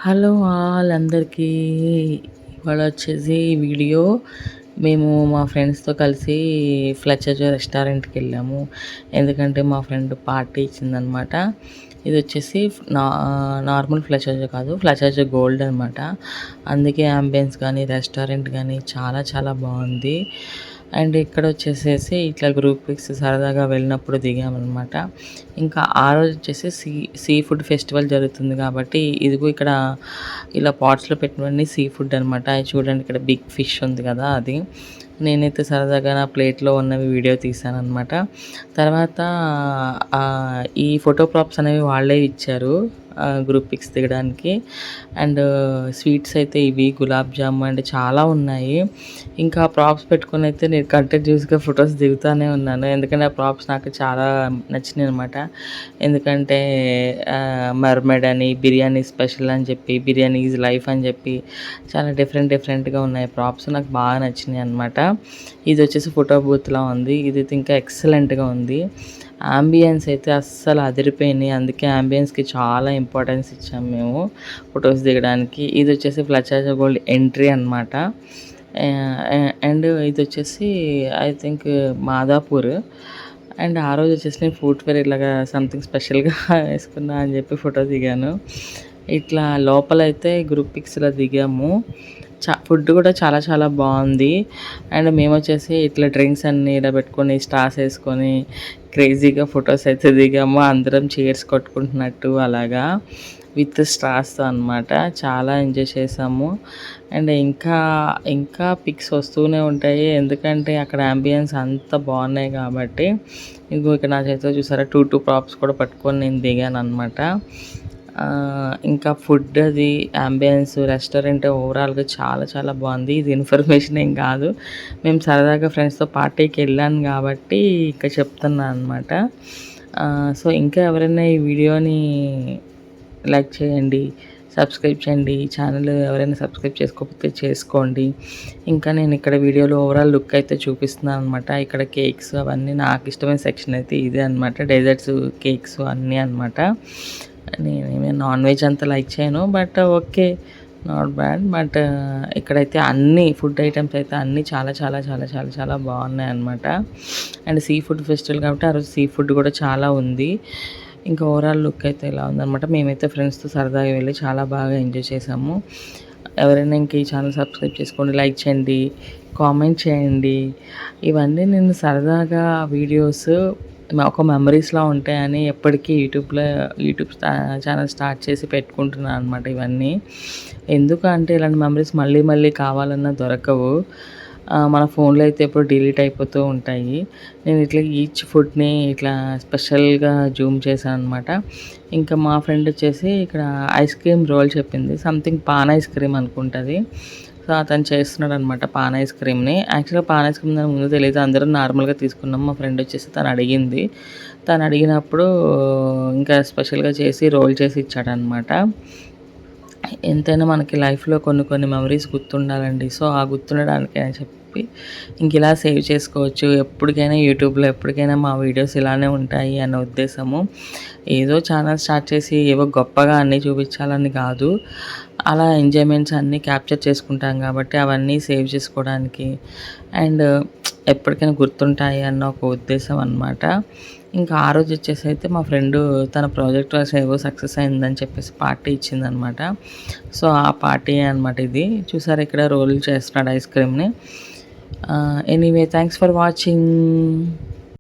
Hello all అందరికీ. ఇవాళ వచ్చేసి ఈ వీడియో మేము మా ఫ్రెండ్స్‌తో కలిసి ఫ్లెచర్ రెస్టారెంట్‌కి వెళ్ళాము. ఎందుకంటే మా ఫ్రెండ్ పార్టీ ఇచ్చిందనమాట. ఇది వచ్చేసి నార్మల్ ఫ్లెచర్ కాదు, ఫ్లెచర్ గోల్డ్ అనమాట. అందుకే యాంబియన్స్ కానీ రెస్టారెంట్ కానీ చాలా చాలా బాగుంది. అండ్ ఇక్కడ వచ్చేసేసి ఇట్లా గ్రూప్ పిక్స్ సరదాగా వెళ్ళినప్పుడు దిగామన్నమాట. ఇంకా ఆ రోజు వచ్చేసి సీ ఫుడ్ ఫెస్టివల్ జరుగుతుంది కాబట్టి ఇదిగో ఇక్కడ ఇలా పాట్స్‌లో పెట్టినవన్నీ సీ ఫుడ్ అనమాట. అయి చూడండి, ఇక్కడ బిగ్ ఫిష్ ఉంది కదా అది. నేనైతే సరదాగా నా ప్లేట్‌లో ఉన్నవి వీడియో తీశాననమాట. తర్వాత ఈ ఫోటో ప్రాప్స్ అనేవి వాళ్ళే ఇచ్చారు గ్రూప్ పిక్స్ దిగడానికి. అండ్ స్వీట్స్ అయితే ఇవి గులాబ్ జామ్ అండ్ చాలా ఉన్నాయి. ఇంకా ప్రాప్స్ పెట్టుకొని అయితే నేను కంటిన్యూస్‌గా ఫొటోస్ దిగుతానే ఉన్నాను. ఎందుకంటే ఆ ప్రాప్స్ నాకు చాలా నచ్చినాయి అనమాట. ఎందుకంటే మర్మెడ్ అని, బిర్యానీ స్పెషల్ అని చెప్పి, బిర్యానీ ఈజ్ లైఫ్ అని చెప్పి చాలా డిఫరెంట్‌గా ఉన్నాయి ప్రాప్స్. నాకు బాగా నచ్చినాయి అనమాట. ఇది వచ్చేసి ఫోటో బూత్‌లా ఉంది. ఇదైతే ఇంకా ఎక్సలెంట్‌గా ఉంది. యాంబియన్స్ అయితే అస్సలు అదిరిపోయినాయి. అందుకే యాంబియన్స్‌కి చాలా ఇంపార్టెన్స్ ఇచ్చాము మేము ఫొటోస్ దిగడానికి. ఇది వచ్చేసి ఫ్లెచర్ గోల్డ్ ఎంట్రీ అనమాట. అండ్ ఇది వచ్చేసి ఐ థింక్ మాదాపూర్. అండ్ ఆ రోజు వచ్చేసి నేను ఫుట్‌వేర్ ఇలాగా సంథింగ్ స్పెషల్‌గా వేసుకున్నా అని చెప్పి ఫోటో దిగాను. ఇట్లా లోపలైతే గ్రూప్ పిక్స్‌లో దిగాము. ఫుడ్ కూడా చాలా చాలా బాగుంది. అండ్ మేము వచ్చేసి ఇట్లా డ్రింక్స్ అన్నీ ఇలా పెట్టుకొని స్టార్స్ వేసుకొని క్రేజీగా ఫొటోస్ అయితే దిగాము. అందరం చీర్స్ కొట్టుకుంటున్నట్టు అలాగా విత్ స్టార్స్‌తో అనమాట. చాలా ఎంజాయ్ చేసాము. అండ్ ఇంకా పిక్స్ వస్తూనే ఉంటాయి. ఎందుకంటే అక్కడ యాంబియన్స్ అంత బాగున్నాయి కాబట్టి. ఇగో ఇక్కడ నా చేతిలో చూసారా 2 ప్రాప్స్ కూడా పట్టుకొని నేను దిగాను అనమాట. ఇంకా ఫుడ్ అది యాంబియన్స్ రెస్టారెంట్ ఓవరాల్‌గా చాలా చాలా బాగుంది. ఇది ఇన్ఫర్మేషన్ ఏం కాదు, మేము సరదాగా ఫ్రెండ్స్‌తో పార్టీకి వెళ్ళాను కాబట్టి ఇక్కడ చెప్తున్నాను అనమాట. సో ఇంకా ఎవరైనా ఈ వీడియోని లైక్ చేయండి, సబ్స్క్రైబ్ చేయండి. ఛానల్ ఎవరైనా సబ్స్క్రైబ్ చేసుకోకపోతే చేసుకోండి. ఇంకా నేను ఇక్కడ వీడియోలో ఓవరాల్ లుక్ అయితే చూపిస్తున్నాను అనమాట. ఇక్కడ కేక్స్ అవన్నీ నాకు ఇష్టమైన సెక్షన్ అయితే ఇదే అనమాట. డెజర్ట్స్, కేక్స్ అన్నీ అనమాట. నేనేమి నాన్ వెజ్ అంత లైక్ చేయను, but okay, not bad. But ఇక్కడైతే అన్ని ఫుడ్ ఐటమ్స్ అయితే అన్నీ చాలా చాలా చాలా చాలా చాలా బాగున్నాయి అనమాట. అండ్ సీ ఫుడ్ ఫెస్టివల్ కాబట్టి ఆ రోజు సీ ఫుడ్ కూడా చాలా ఉంది. ఇంకా ఓవరాల్ లుక్ అయితే ఇలా ఉందనమాట. మేమైతే ఫ్రెండ్స్‌తో సరదాగా వెళ్ళి చాలా బాగా ఎంజాయ్ చేసాము. ఎవరైనా ఇంక ఈ ఛానల్ సబ్స్క్రైబ్ చేసుకోండి, లైక్ చేయండి, కామెంట్ చేయండి. ఇవన్నీ నేను సరదాగా వీడియోస్ ఒక మెమరీస్‌లా ఉంటాయని ఎప్పటికీ యూట్యూబ్ ఛానల్ స్టార్ట్ చేసి పెట్టుకుంటున్నాను అనమాట ఇవన్నీ. ఎందుకంటే ఇలాంటి మెమరీస్ మళ్ళీ మళ్ళీ కావాలన్నా దొరకవు. మన ఫోన్లో అయితే ఎప్పుడు డిలీట్ అయిపోతూ ఉంటాయి. నేను ఇట్లా ఈచ్ ఫుడ్ని ఇట్లా స్పెషల్గా జూమ్ చేశాను అనమాట. ఇంకా మా ఫ్రెండ్ వచ్చేసి ఇక్కడ ఐస్ క్రీమ్ రోల్ చెప్పింది, సంథింగ్ పాన్ ఐస్ క్రీమ్ అనుకుంటుంది. సో అతను చేస్తున్నాడు అనమాట పాన్ ఐస్ క్రీమ్ని. యాక్చువల్గా పాన్ ఐస్ క్రీమ్ దాని ముందు తెలియదు, అందరం నార్మల్గా తీసుకున్నాం. మా ఫ్రెండ్ వచ్చేసి తను అడిగినప్పుడు ఇంకా స్పెషల్గా చేసి రోల్ చేసి ఇచ్చాడనమాట. ఎంతైనా మనకి లైఫ్లో కొన్ని కొన్ని మెమరీస్ గుర్తుండాలండి. సో ఆ గుర్తుండడానికి అని చెప్పి ఇంక ఇలా సేవ్ చేసుకోవచ్చు. ఎప్పటికైనా యూట్యూబ్లో ఎప్పటికైనా మా వీడియోస్ ఇలానే ఉంటాయి అన్న ఉద్దేశము. ఏదో ఛానల్ స్టార్ట్ చేసి ఏవో గొప్పగా అన్నీ చూపించాలని కాదు, అలా ఎంజాయ్మెంట్స్ అన్నీ క్యాప్చర్ చేసుకుంటాం కాబట్టి అవన్నీ సేవ్ చేసుకోవడానికి అండ్ ఎప్పటికైనా గుర్తుంటాయి అన్న ఒక ఉద్దేశం అనమాట. ఇంకా ఆ రోజు వచ్చేసి అయితే మా ఫ్రెండు తన ప్రాజెక్ట్ వర్క్ ఏవో సక్సెస్ అయిందని చెప్పేసి పార్టీ ఇచ్చిందనమాట. సో ఆ పార్టీ అనమాట ఇది. చూసారా ఇక్కడ రోల్ చేస్తున్నాడు ఐస్ క్రీమ్ని. Anyway thanks for watching.